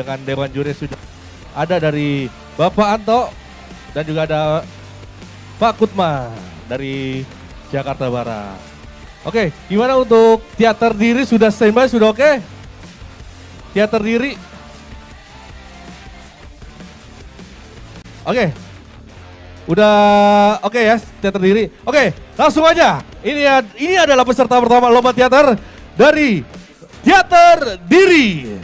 dengan Dewan Juri sudah ada dari Bapak Anto dan juga ada Pak Kutma dari Jakarta Barat. Oke, gimana untuk teater diri, sudah standby, sudah oke? Teater diri. Oke. Udah oke ya, teater diri. Oke, langsung aja. Ini adalah peserta pertama lomba teater dari Teater Diri.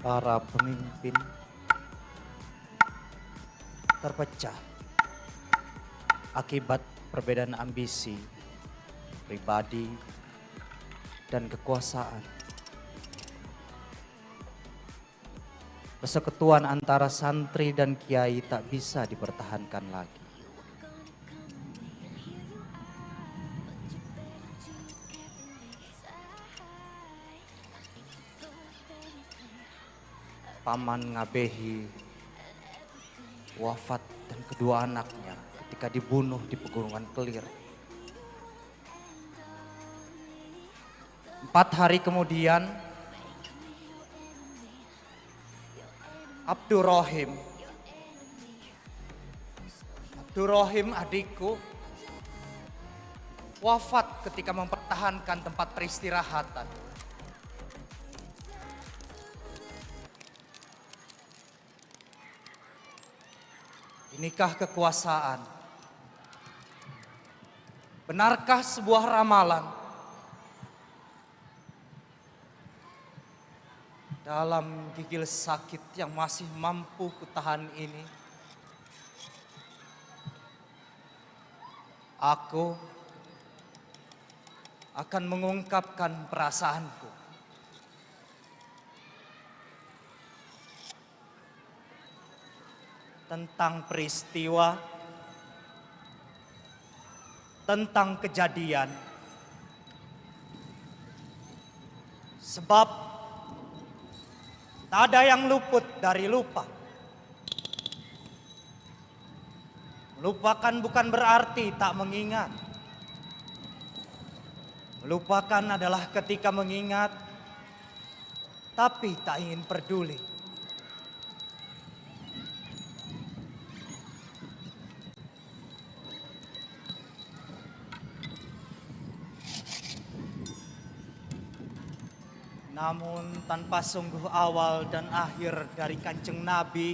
Para pemimpin terpecah akibat perbedaan ambisi, pribadi, dan kekuasaan. Persekutuan antara santri dan kiai tak bisa dipertahankan lagi. Paman Ngabehi wafat dan kedua anaknya ketika dibunuh di Pegunungan Kelir. 4 hari kemudian, Abdurrahim adikku wafat ketika mempertahankan tempat peristirahatan. Inikah kekuasaan? Benarkah sebuah ramalan? Dalam gigil sakit yang masih mampu kutahan ini, aku akan mengungkapkan perasaanku. Tentang peristiwa, tentang kejadian, sebab tak ada yang luput dari lupa. Melupakan bukan berarti tak mengingat. Melupakan adalah ketika mengingat, tapi tak ingin peduli. Namun tanpa sungguh awal dan akhir dari Kanjeng Nabi,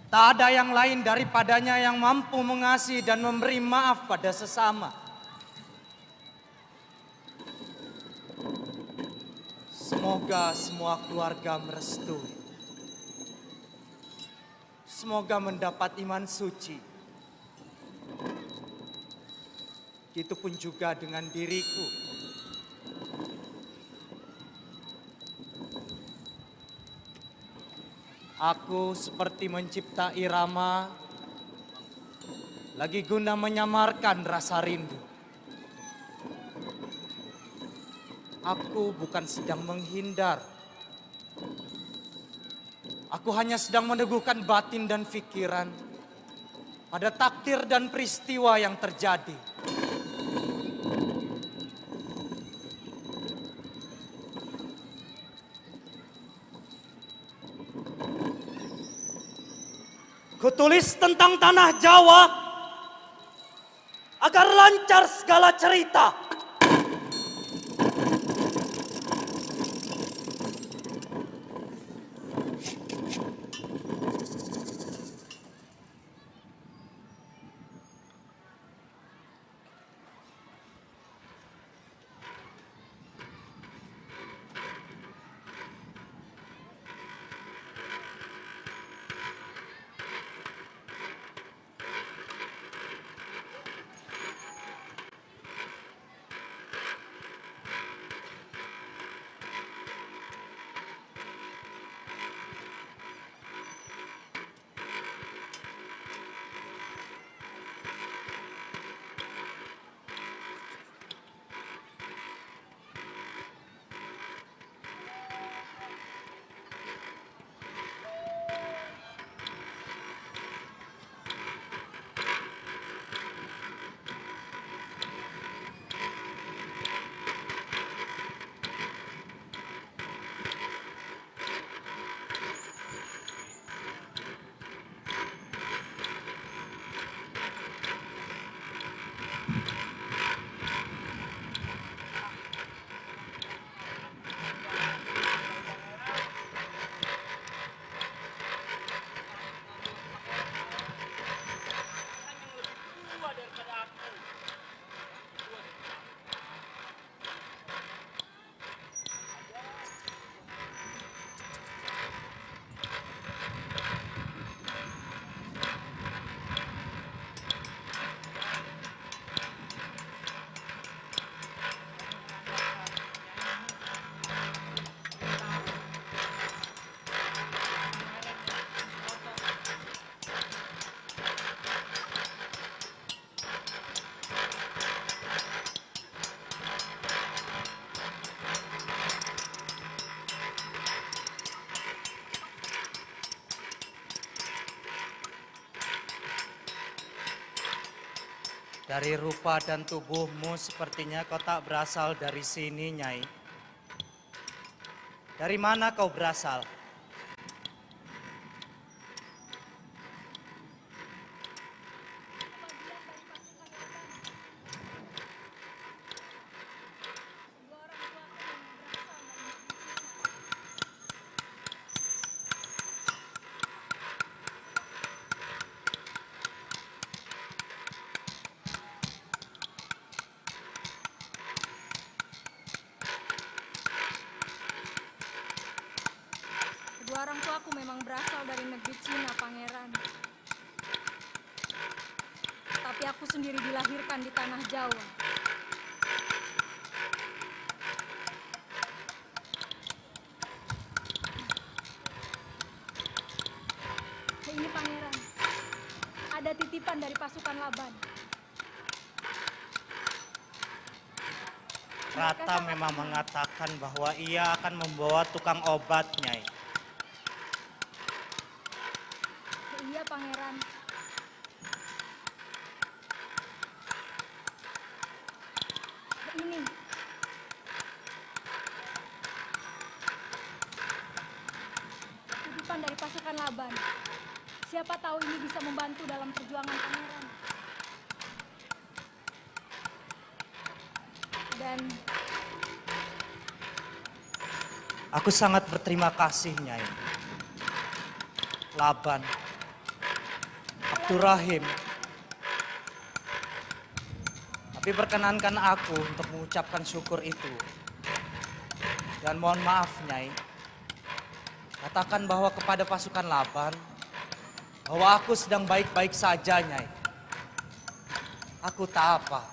tak ada yang lain daripadanya yang mampu mengasihi dan memberi maaf pada sesama. Semoga semua keluarga merestui. Semoga mendapat iman suci. Begitupun juga dengan diriku. Aku seperti mencipta irama, lagi guna menyamarkan rasa rindu. Aku bukan sedang menghindar. Aku hanya sedang meneguhkan batin dan pikiran pada takdir dan peristiwa yang terjadi. Kutulis tentang tanah Jawa agar lancar segala cerita. Dari rupa dan tubuhmu sepertinya kau tak berasal dari sini, Nyai. Dari mana kau berasal? Kedua orang tuaku memang berasal dari negeri Cina, Pangeran. Tapi aku sendiri dilahirkan di tanah Jawa. Ini Pangeran, ada titipan dari pasukan Laban. Rata memang mengatakan bahwa ia akan membawa tukang obat, Nyai. Iya, Pangeran. Ini. Titipan dari pasukan Laban. Siapa tahu ini bisa membantu dalam perjuangan Pangeran. Dan Aku sangat berterima kasih, Nyai. Laban, Abdurrahim. Tapi perkenankan aku untuk mengucapkan syukur itu. Dan mohon maaf, Nyai. Katakan bahwa kepada pasukan Laban, bahwa aku sedang baik-baik saja, Nyai. Aku tak apa.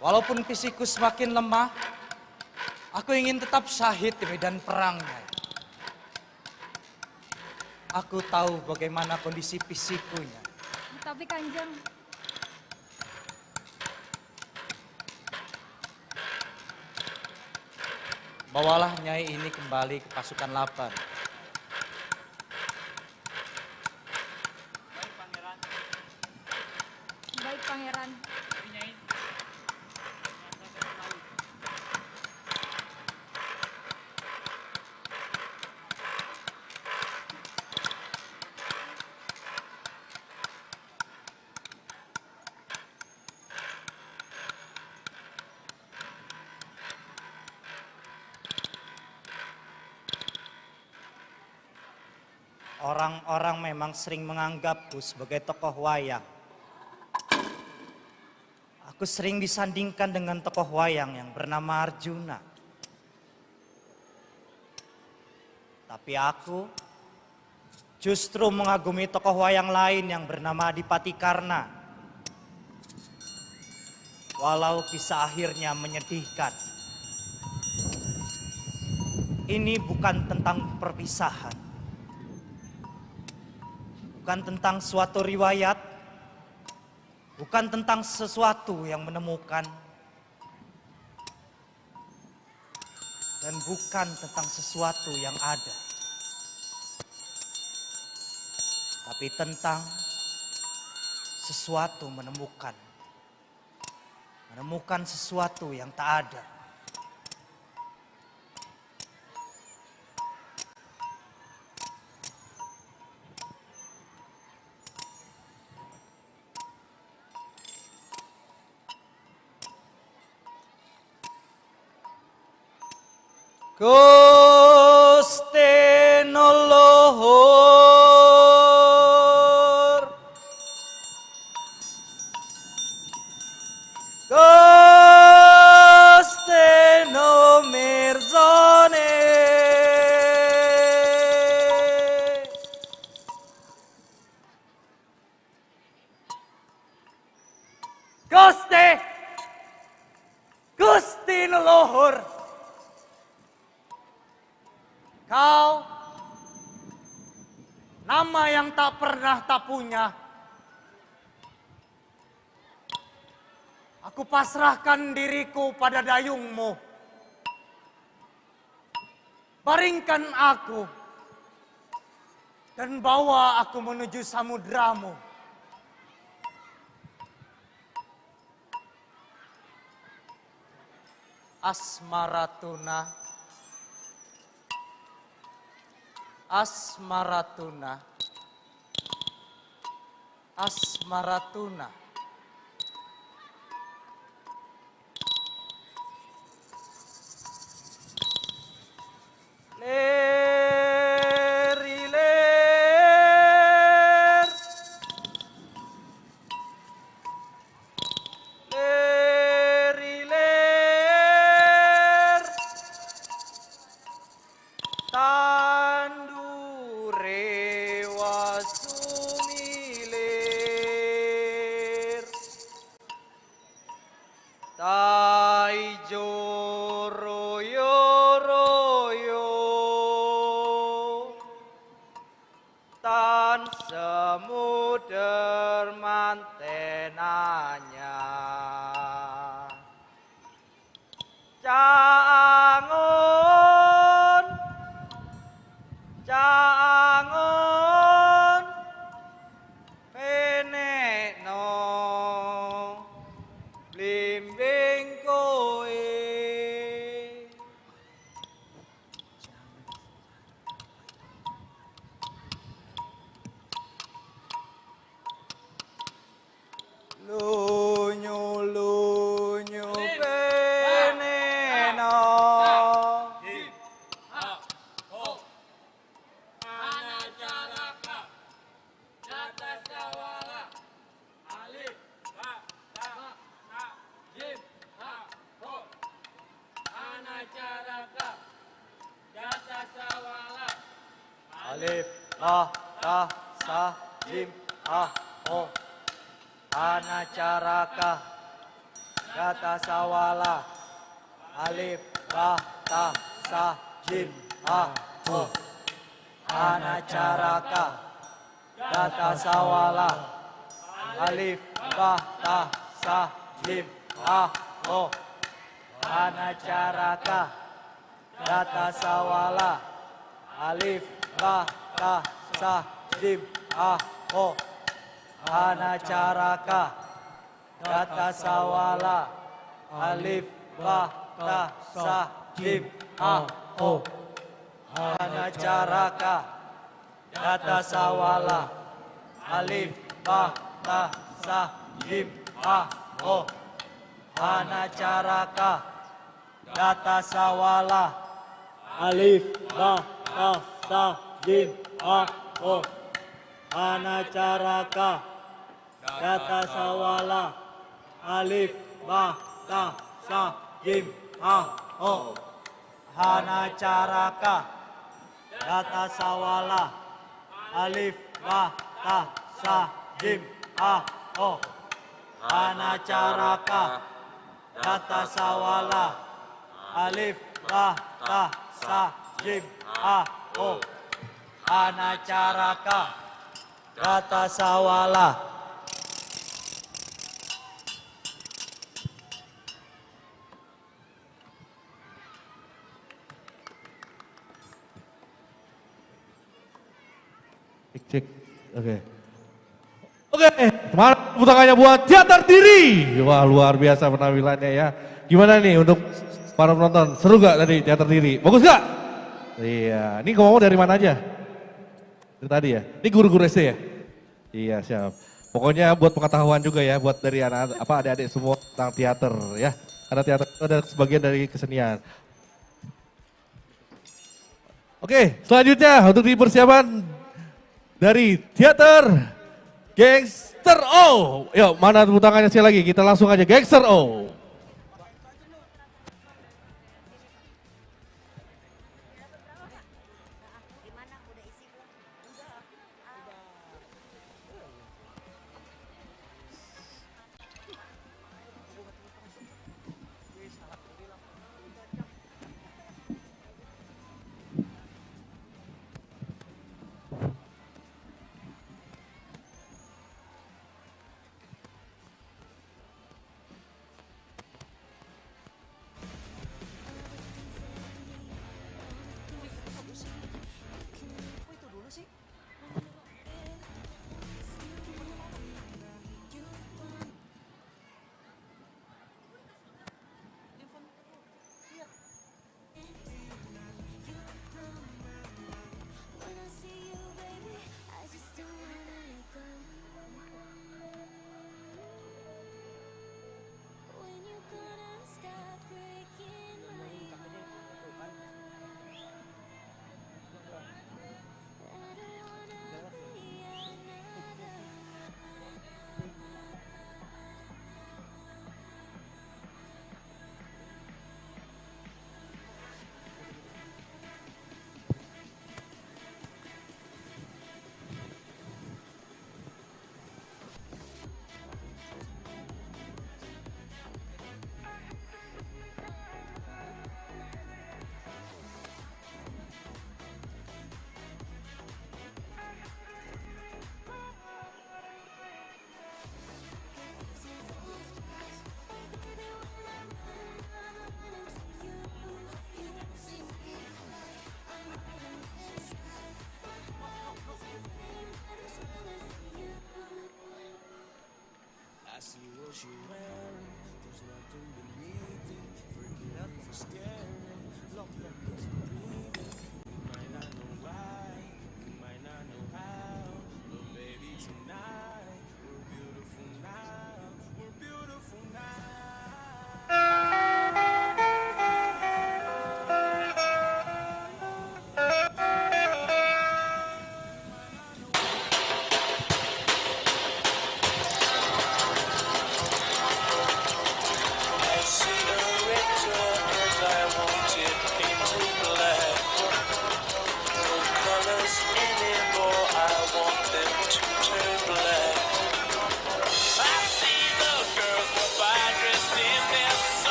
Walaupun fisikku semakin lemah, aku ingin tetap syahid di medan perang, Nyai. Aku tahu bagaimana kondisi fisikkunya. tapi Kanjeng, Bawalah Nyai ini kembali ke pasukan Laban. baik Pangeran. Orang-orang memang sering menganggapku sebagai tokoh wayang. Aku sering disandingkan dengan tokoh wayang yang bernama Arjuna. Tapi aku justru mengagumi tokoh wayang lain yang bernama Adipati Karna. Walau kisah akhirnya menyedihkan. Ini bukan tentang perpisahan. Bukan tentang suatu riwayat, bukan tentang sesuatu yang menemukan, dan bukan tentang sesuatu yang ada, tapi tentang sesuatu menemukan sesuatu yang tak ada. Gusti Leluhur, Gusti Mirzani, Gusti Leluhur. Kau, nama yang tak pernah tak punya. Aku pasrahkan diriku pada dayungmu. Baringkan aku dan bawa aku menuju samudramu. Asmaratuna, Asmaratuna, Asmaratuna. Ler, ler, tandure wasumilir, taijo royo royo, tan semuder mantenanya. Caangon, caangon, penekno, blimbing kowe. Lunyu lunyu peneno, alif la ta sa jim ha ho, anacaraka gata sawala, alif la ta sa jim ha ho, anacaraka gata sawala, alif la ta sa jim ha ho, anacaraka gata sawala, alif la ta sa jim ha ho, anacaraka gata sawala, alif la ta sa jim ha ho, anacaraka gata sawala, alif la ta sa jim ha ho, anacaraka gata sawala, alif la ta sa jim ha O. Anacaraka. Data Sawala. Alif. Ba. Ta. Sa. Jim. Ha. O. Hanacaraka. Data Sawala. Alif. Ba. Ta. Sa. Jim. Ha. O. Hanacaraka. Data Sawala. Alif. Ba. Ta. Sa. Jim. Ha. O. Hanacaraka. Data Sawala. Cek. Oke. Oke, kemarin tepuk tangannya buat Teater Diri. Wah, luar biasa penampilannya ya. Gimana nih untuk para penonton? Seru gak tadi Teater Diri? Bagus gak? Iya, ini ngomong dari mana aja? Dari tadi ya? Ini guru-guru SD ya? Iya, siap. Pokoknya buat pengetahuan juga ya, buat dari anak adik-adik semua tentang teater ya. Karena teater itu ada sebagian dari kesenian. Oke, selanjutnya untuk di persiapan dari teater Gangster O. Yuk, mana tepuk tangannya sekali lagi? Kita langsung aja Gangster O.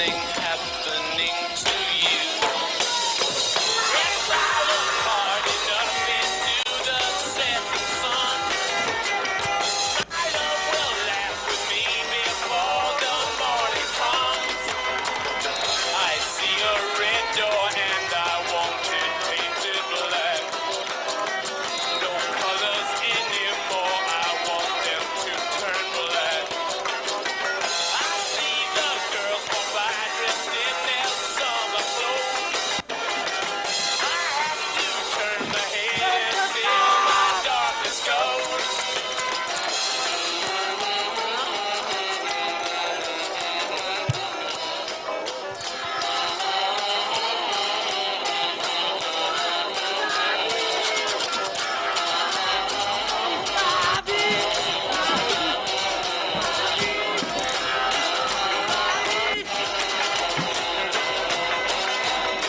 something happening to you. If I look hard enough into the setting sun, my love will laugh with me before the morning comes. I see a red door and I want it painted black. No colors anymore, I want them to turn black. I see the girls go by dressed in their summer clothes. I have to turn my head until my darkness goes.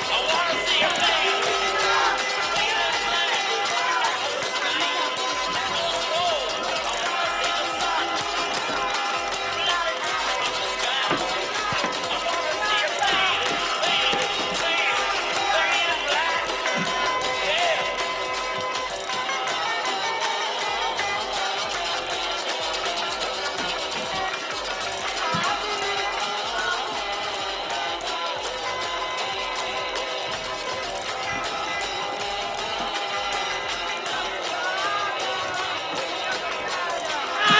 I wanna see your face. Leave it blank. Those roads. I wanna see the sun. Flying out from the sky. I wanna see your face. Faded black. Yeah.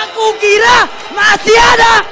Aku kira masih ada.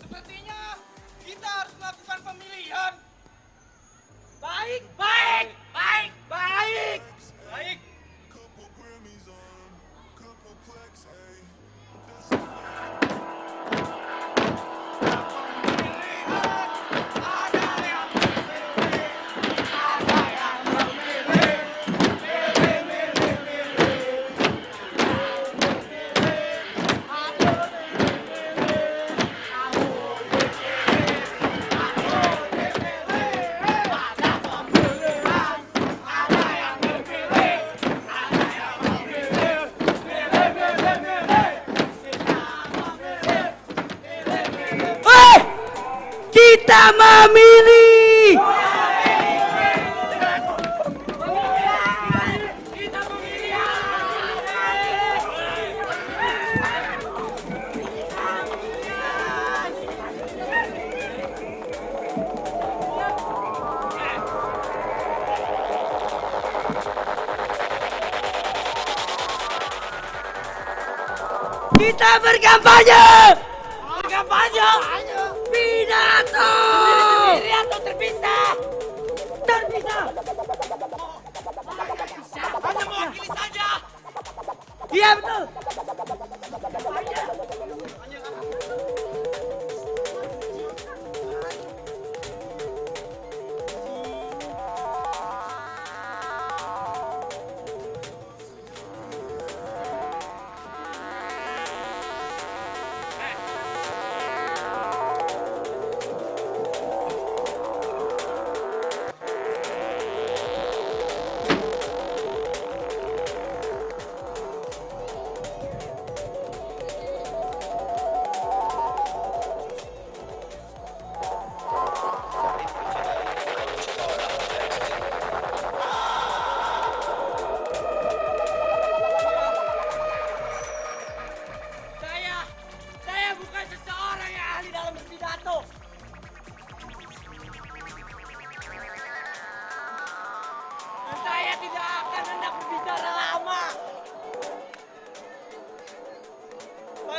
Sepertinya kita harus melakukan pemilihan. Baik, baik, baik, baik. Baik. Hei, kita memilih. Kita berkampanye. Berkampanye. Pidato. Sendiri atau terpisah? Terpisah. Hanya mewakili saja. Iya betul.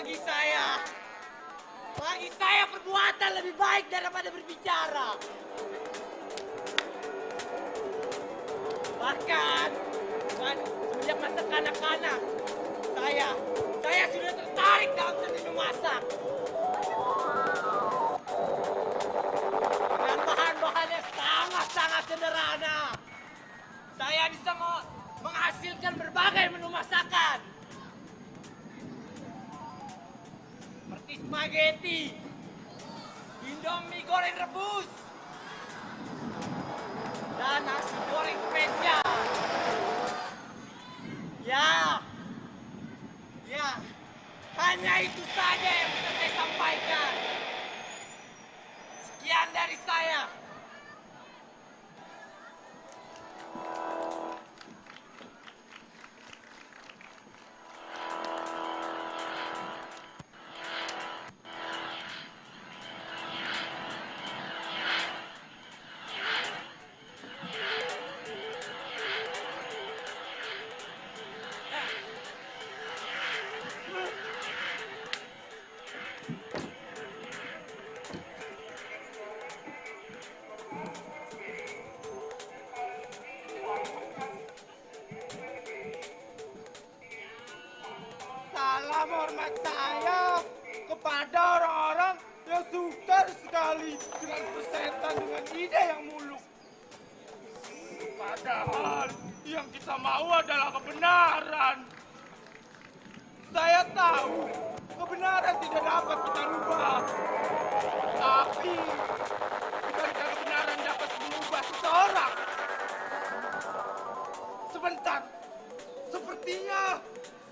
Bagi saya perbuatan lebih baik daripada berbicara. Bahkan semenjak masa kanak-kanak, saya sudah tertarik dalam seni memasak. Dengan bahan-bahan yang sangat-sangat sederhana, saya bisa menghasilkan berbagai menu masakan. Seperti spaghetti, Indomie goreng rebus, dan nasi goreng spesial. Ya, hanya itu saja yang bisa saya sampaikan. Sekian dari saya. Salam hormat saya kepada orang-orang yang sukar sekali dengan persetan dengan ide yang muluk. Padahal yang kita mau adalah kebenaran. Saya tahu kebenaran tidak dapat kita rubah. Tapi bukankah kebenaran dapat mengubah seseorang? Sebentar, sepertinya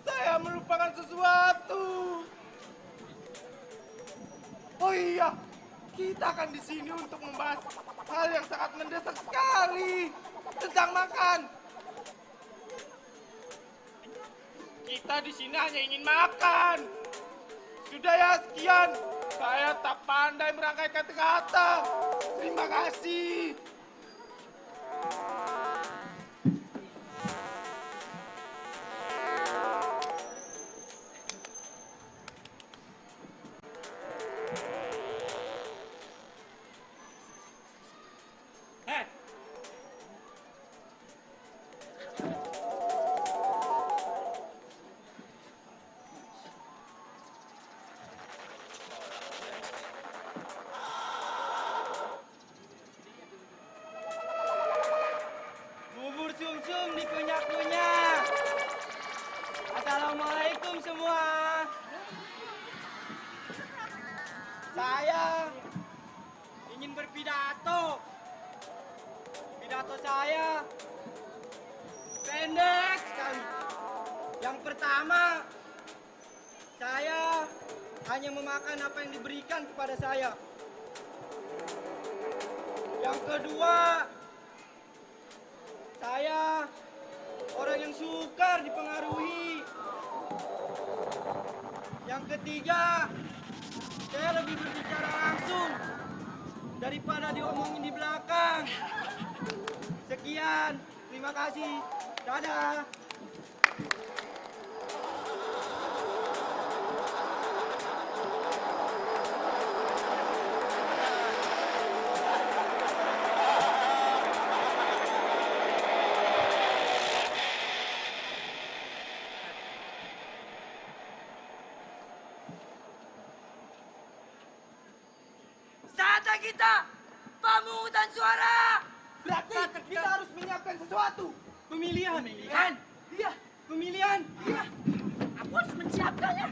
saya melupakan sesuatu. Oh iya, kita akan di sini untuk membahas hal yang sangat mendesak sekali tentang makan. Kita di sini hanya ingin makan. Sudah ya, sekian. Saya tak pandai merangkai kata-kata. Terima kasih. Bubur sumsum dikunyah-kunyah. Assalamualaikum semua. Saya ingin berpidato. Pidato saya pendek sekali. Yang pertama, saya hanya memakan apa yang diberikan kepada saya. Yang kedua, saya orang yang sukar dipengaruhi. Yang ketiga, saya lebih berbicara langsung daripada diomongin di belakang. Sekian, terima kasih. Dadah. Saatnya kita pemungutan suara. Berarti kita harus menyiapkan sesuatu. Pemilihan. Iya, pemilihan. Iya. Aku harus menyiapkannya.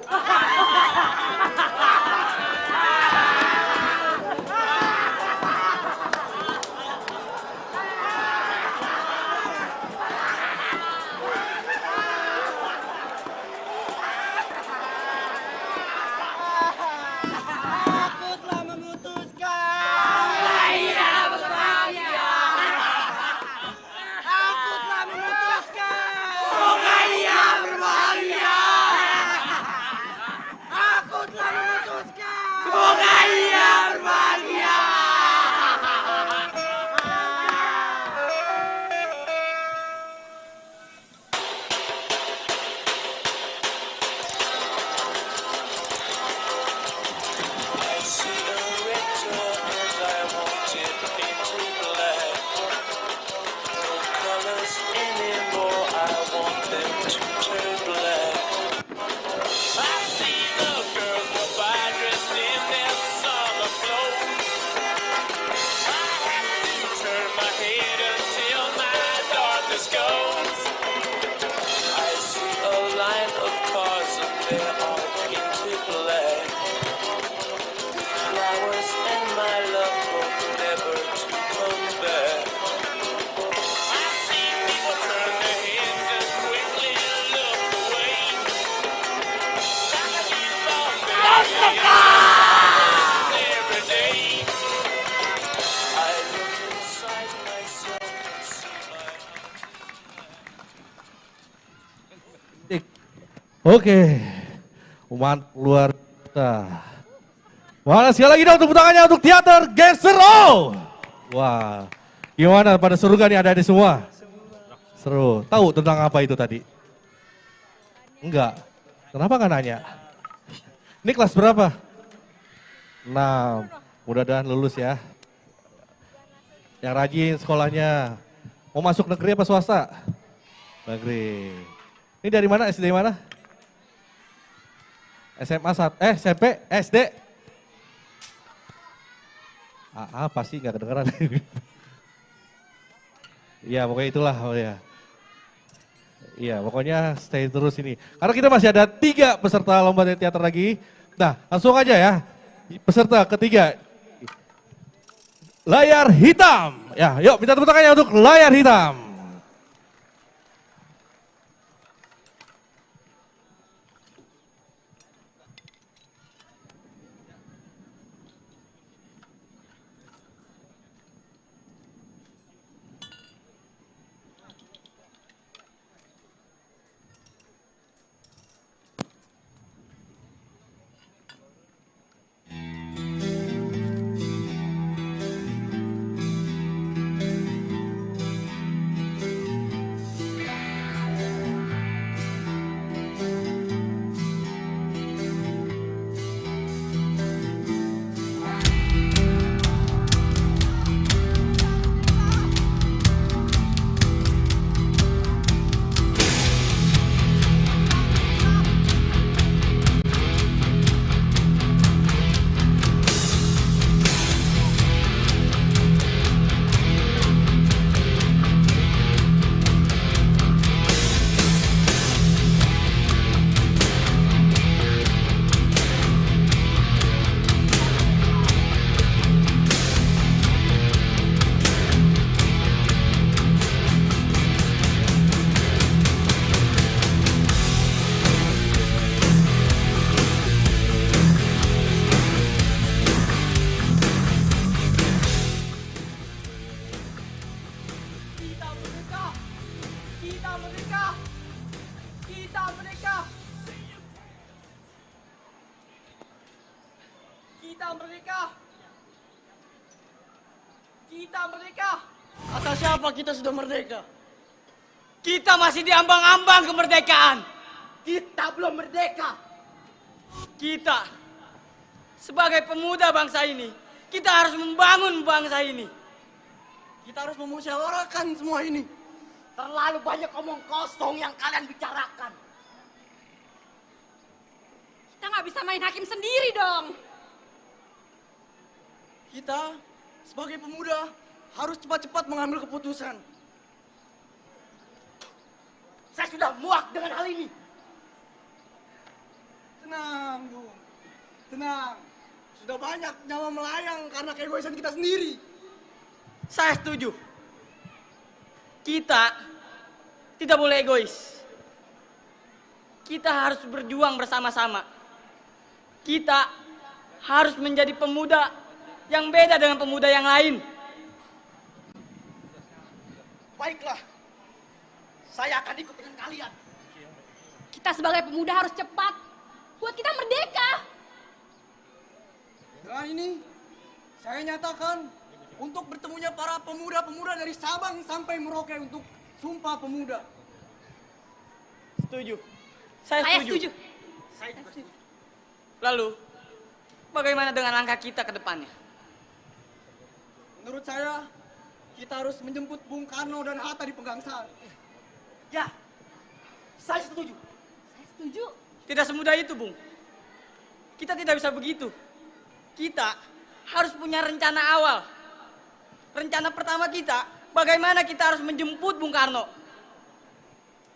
Aku telah memutuskan. Iya, berbahagia. Aku telah memutuskan. Semoga ia berbahagia. Aku telah memutuskan. Semoga ia berbahagia. I see a red door and I want it into black. No colors anymore, I want them to turn black. I see the girls go by dressed in their summer clothes. I have to turn my head until my darkness goes. I see a line of cars and they are painted black. Flowers and my love hope never to come back. I see people turn their heads and quickly look away. Like a newborn baby every day. I look inside myself and see my Oke, umat luar biasa. Mana sekali lagi dong tepuk tangannya untuk teater Gangster O. Wah, gimana pada seru gak nih ada semua? Seru. Tahu tentang apa itu tadi? Enggak. Kenapa nggak nanya? Ini kelas berapa? 6. Mudah-mudahan lulus ya. Yang rajin sekolahnya. Mau masuk negeri apa swasta? Negeri. Ini dari mana? SD mana? SMA SMP, SD. Pasti nggak kedengeran. Iya pokoknya itulah. Oh ya. Iya pokoknya stay terus ini. Karena kita masih ada 3 peserta lomba teater lagi. Nah langsung aja ya. Peserta ketiga. Layar hitam. Ya yuk minta tepuk tangannya untuk layar hitam. Kita merdeka. Kita merdeka. Kata siapa kita sudah merdeka? Kita masih diambang-ambang kemerdekaan. Kita belum merdeka. Kita sebagai pemuda bangsa ini, kita harus membangun bangsa ini. Kita harus memusyawarahkan semua ini. Terlalu banyak omong kosong yang kalian bicarakan. Kita nggak bisa main hakim sendiri dong. Kita sebagai pemuda harus cepat-cepat mengambil keputusan. Saya sudah muak dengan hal ini. Tenang. Tenang, sudah banyak nyawa melayang karena keegoisan kita sendiri. Saya setuju. Kita tidak boleh egois. Kita harus berjuang bersama-sama. Kita harus menjadi pemuda yang beda dengan pemuda yang lain. Baiklah, saya akan ikut dengan kalian. Kita sebagai pemuda harus cepat. Buat kita merdeka. Dengan ini, saya nyatakan untuk bertemunya para pemuda-pemuda dari Sabang sampai Merauke untuk Sumpah Pemuda. Setuju. Saya setuju. Saya juga setuju. Lalu, bagaimana dengan langkah kita ke depannya? Menurut saya, kita harus menjemput Bung Karno dan Hatta di Pegangsaan. Ya, saya setuju. Saya setuju. Tidak semudah itu, Bung. Kita tidak bisa begitu. Kita harus punya rencana awal. Rencana pertama kita, bagaimana kita harus menjemput Bung Karno.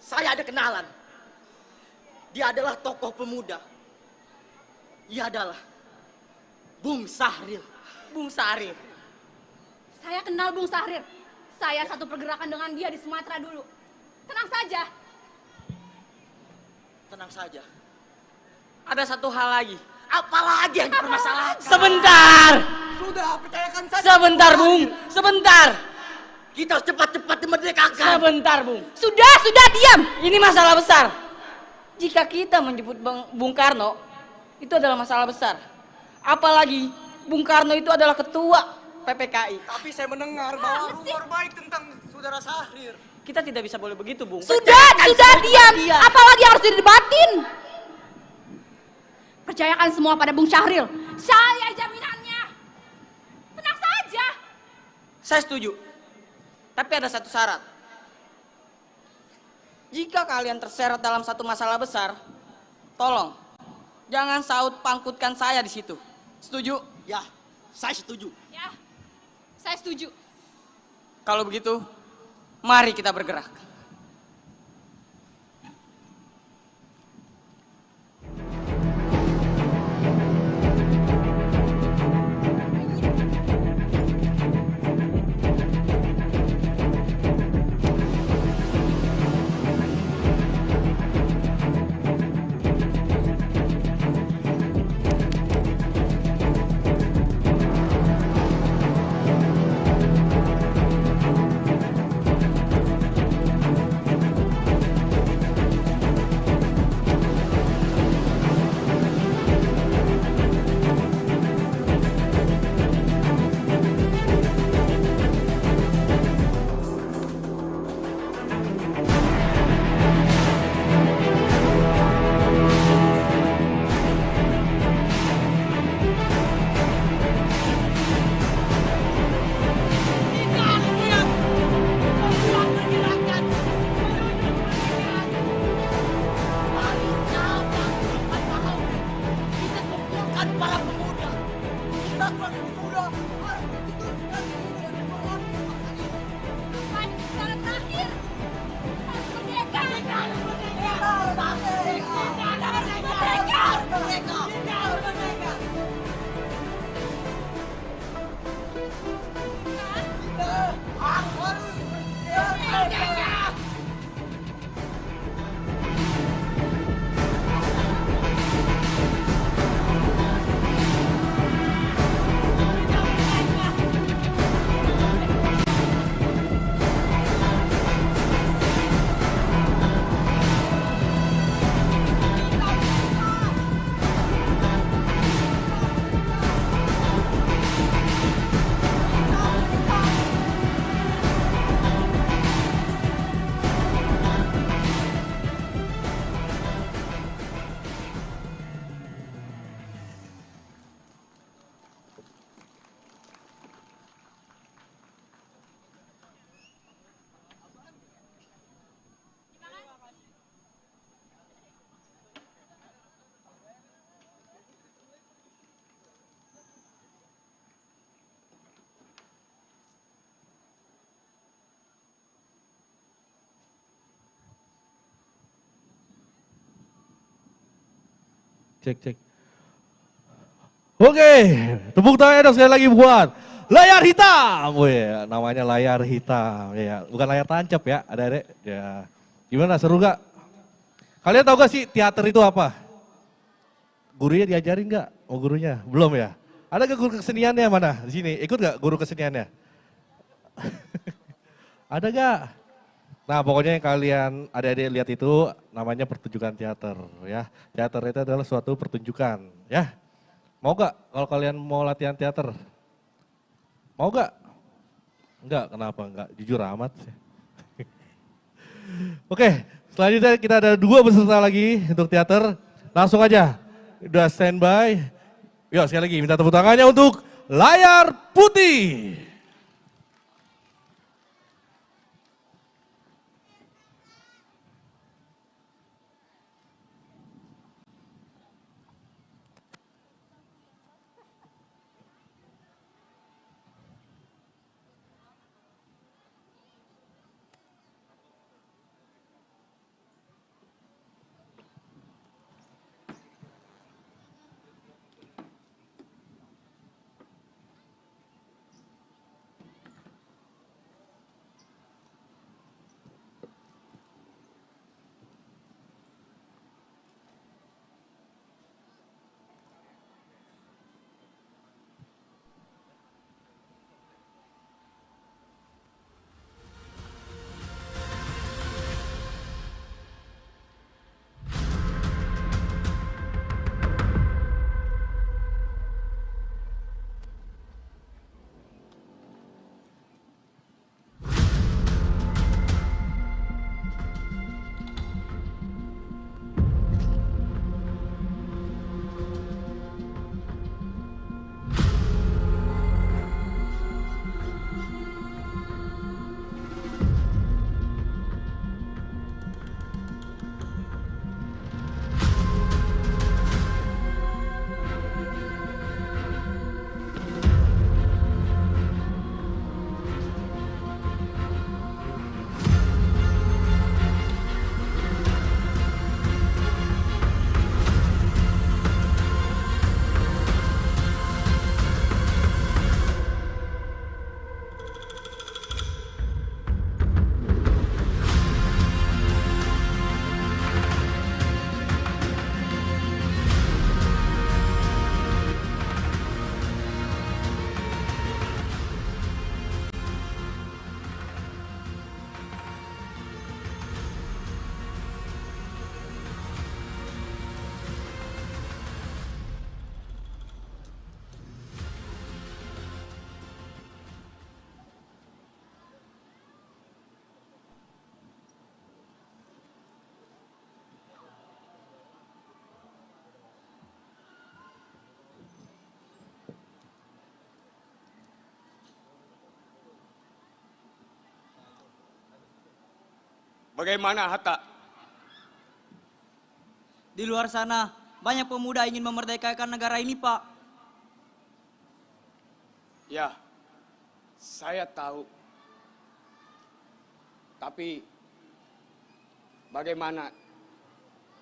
Saya ada kenalan. Dia adalah tokoh pemuda. Ia adalah Bung Sahril. Bung Sahril. Saya kenal Bung Sahrir. Saya satu pergerakan dengan dia di Sumatera dulu. Tenang saja. Tenang saja. Ada satu hal lagi. Apalagi yang dipermasalahkan? Sebentar. Sudah, percayakan saja. Sebentar, Bung. Sebentar. Kita harus cepat-cepat dimerdekakan. Sebentar, Bung. Sudah diam. Ini masalah besar. Jika kita menjemput Bung Karno, itu adalah masalah besar. Apalagi Bung Karno itu adalah ketua PPKI. Tapi saya mendengar bahwa rumor baik tentang saudara Sahrir. Kita tidak bisa boleh begitu, Bung. Sudah diam. Apalagi harus didebatin. Percayakan semua pada Bung Syahril. Saya jaminannya. Tenang saja. Saya setuju. Tapi ada satu syarat. Jika kalian terseret dalam satu masalah besar, tolong jangan saut pangkutkan saya di situ. Setuju? Ya, saya setuju. Ya, saya setuju. Kalau begitu, mari kita bergerak. Cek. Oke, tepuk tangan dong sekali lagi buat Layar Hitam. Wih, namanya Layar Hitam. Ya, bukan layar tancap ya, adik-adik. Ya. Gimana, seru gak? Kalian tahu gak sih teater itu apa? Gurunya diajarin gak? Oh gurunya? Belum ya? Ada gak guru keseniannya mana? Di sini, ikut gak guru keseniannya? Ada gak? Nah pokoknya yang kalian adik-adik lihat itu namanya pertunjukan teater ya. Teater itu adalah suatu pertunjukan ya. Mau gak kalau kalian mau latihan teater? Mau gak? Enggak, kenapa enggak? Jujur amat sih. Oke, selanjutnya kita ada 2 peserta lagi untuk teater. Langsung aja, udah standby. Yuk sekali lagi minta tepuk tangannya untuk Layar Putih. Bagaimana Hatta? Di luar sana banyak pemuda ingin memerdekakan negara ini, Pak. Ya, saya tahu. Tapi bagaimana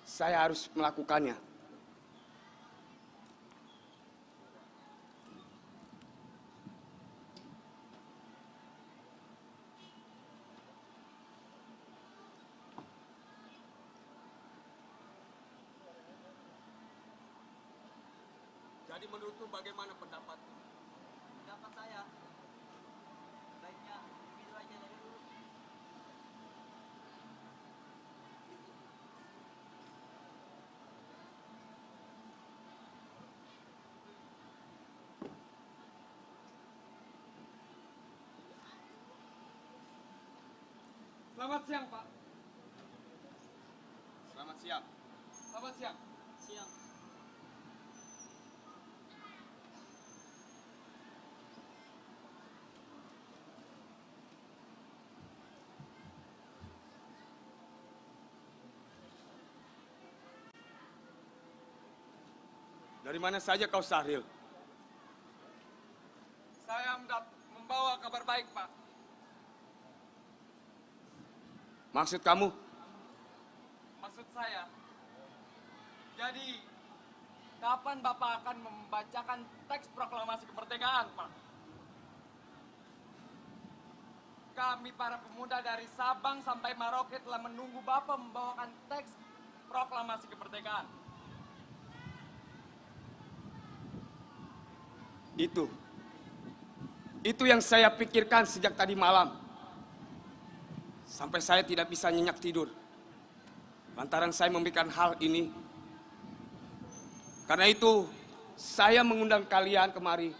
saya harus melakukannya? Jadi menurutmu bagaimana pendapatmu? Pendapat saya, baiknya begitu aja dari dulu. Selamat siang, Pak. Selamat siang. Selamat siang. Siang. Dari mana saja kau, Sahril? Saya membawa kabar baik, Pak. Maksud kamu? Maksud saya, jadi Kapan Bapak akan membacakan teks proklamasi kemerdekaan, Pak? Kami para pemuda dari Sabang sampai Merauke telah menunggu Bapak membawakan teks proklamasi kemerdekaan. Itu yang saya pikirkan sejak tadi malam. Sampai saya tidak bisa nyenyak tidur. Lantaran saya memikirkan hal ini. Karena itu, saya mengundang kalian kemari.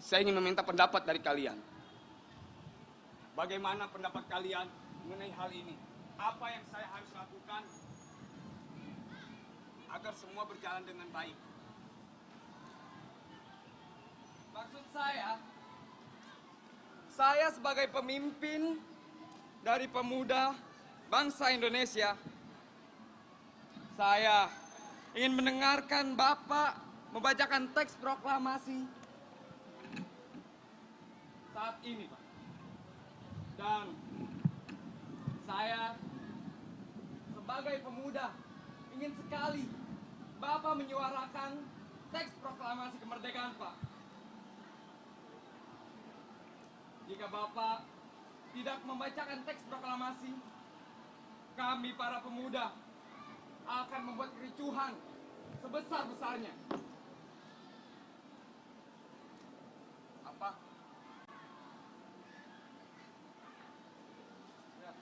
Saya ingin meminta pendapat dari kalian. Bagaimana pendapat kalian mengenai hal ini? Apa yang saya harus lakukan agar semua berjalan dengan baik? Maksud saya sebagai pemimpin dari pemuda bangsa Indonesia, saya ingin mendengarkan Bapak membacakan teks proklamasi saat ini, Pak. Dan saya sebagai pemuda ingin sekali Bapak menyuarakan teks proklamasi kemerdekaan, Pak. Jika Bapak tidak membacakan teks proklamasi, kami para pemuda akan membuat kericuhan sebesar-besarnya. Apa? Ya.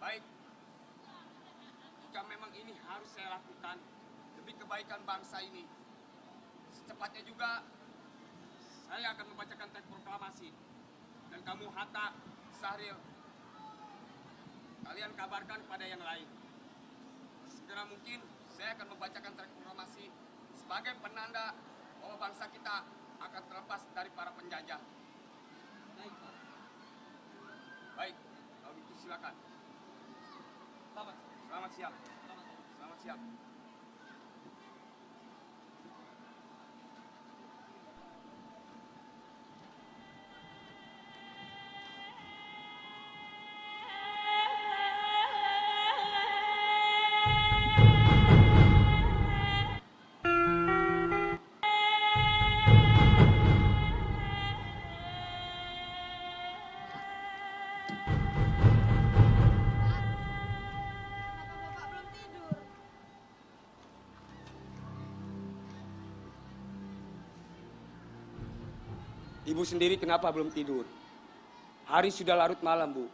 Baik. Jika memang ini harus saya lakukan demi kebaikan bangsa ini, secepatnya juga saya akan membacakan teks proklamasi. Dan kamu Hatta, Sahril, kalian kabarkan kepada yang lain. Segera mungkin saya akan membacakan teks proklamasi sebagai penanda bahwa bangsa kita akan terlepas dari para penjajah. Baik, Pak. Baik, kalau gitu silakan. Selamat siang. Selamat siang. Kenapa Bapak belum tidur? Ibu sendiri kenapa belum tidur? Hari sudah larut malam, Bu.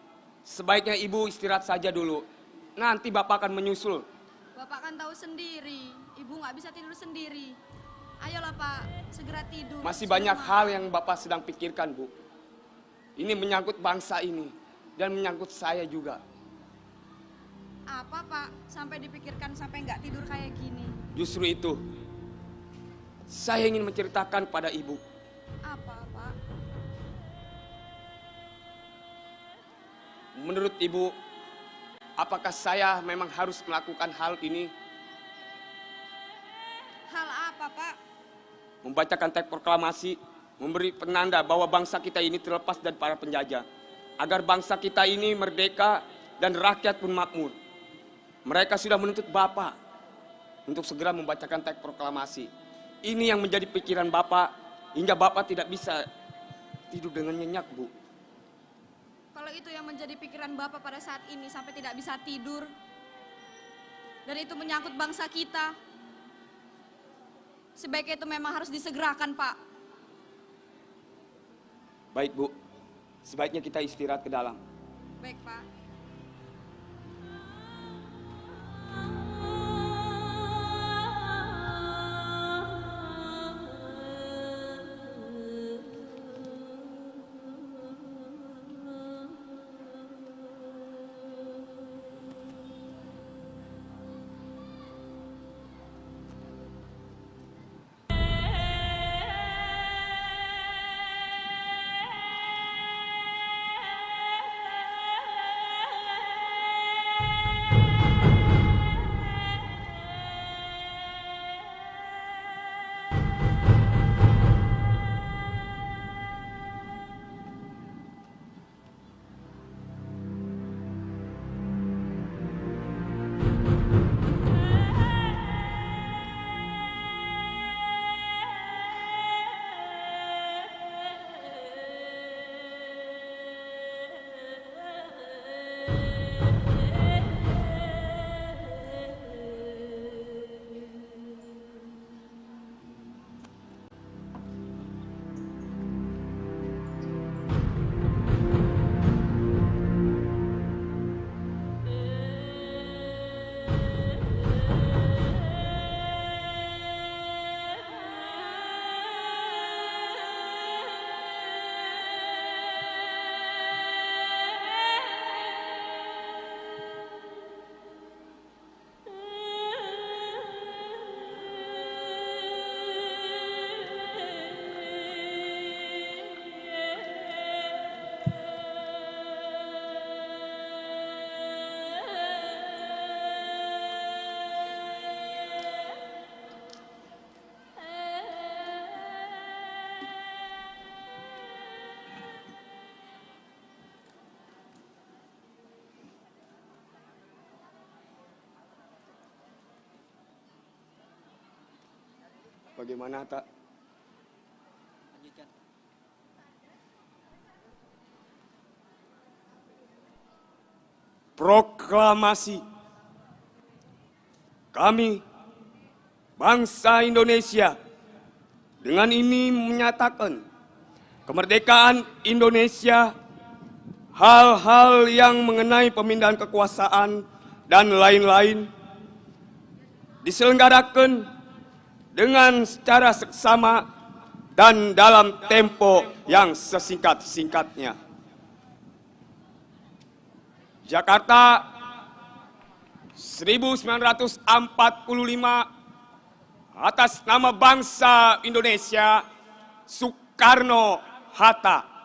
Sebaiknya Ibu istirahat saja dulu. Nanti Bapak akan menyusul. Bapak kan tahu sendiri, ibu nggak bisa tidur sendiri. Ayolah Pak, segera tidur. Masih sebelum banyak malam. hal yang Bapak sedang pikirkan, Bu. Ini menyangkut bangsa ini dan menyangkut saya juga. Apa Pak, sampai dipikirkan sampai nggak tidur kayak gini? Justru itu, saya ingin menceritakan pada Ibu. Apa Pak? Menurut Ibu, apakah saya memang harus melakukan hal ini? Hal apa Pak? Membacakan teks proklamasi, memberi penanda bahwa bangsa kita ini terlepas dari para penjajah. Agar bangsa kita ini merdeka dan rakyat pun makmur. Mereka sudah menuntut Bapak untuk segera membacakan teks proklamasi. Ini yang menjadi pikiran Bapak hingga Bapak tidak bisa tidur dengan nyenyak, Bu. Kalau itu yang menjadi pikiran Bapak pada saat ini sampai tidak bisa tidur, dan itu menyangkut bangsa kita, sebaiknya itu memang harus disegerakan Pak. Baik, Bu. Sebaiknya kita istirahat ke dalam. Baik Pak. Bagaimana, Tak? Lanjutkan. Proklamasi. Kami, bangsa Indonesia, dengan ini menyatakan kemerdekaan Indonesia, hal-hal yang mengenai pemindahan kekuasaan dan lain-lain diselenggarakan dengan secara seksama dan dalam tempo yang sesingkat-singkatnya. Jakarta 1945 atas nama bangsa Indonesia, Soekarno-Hatta.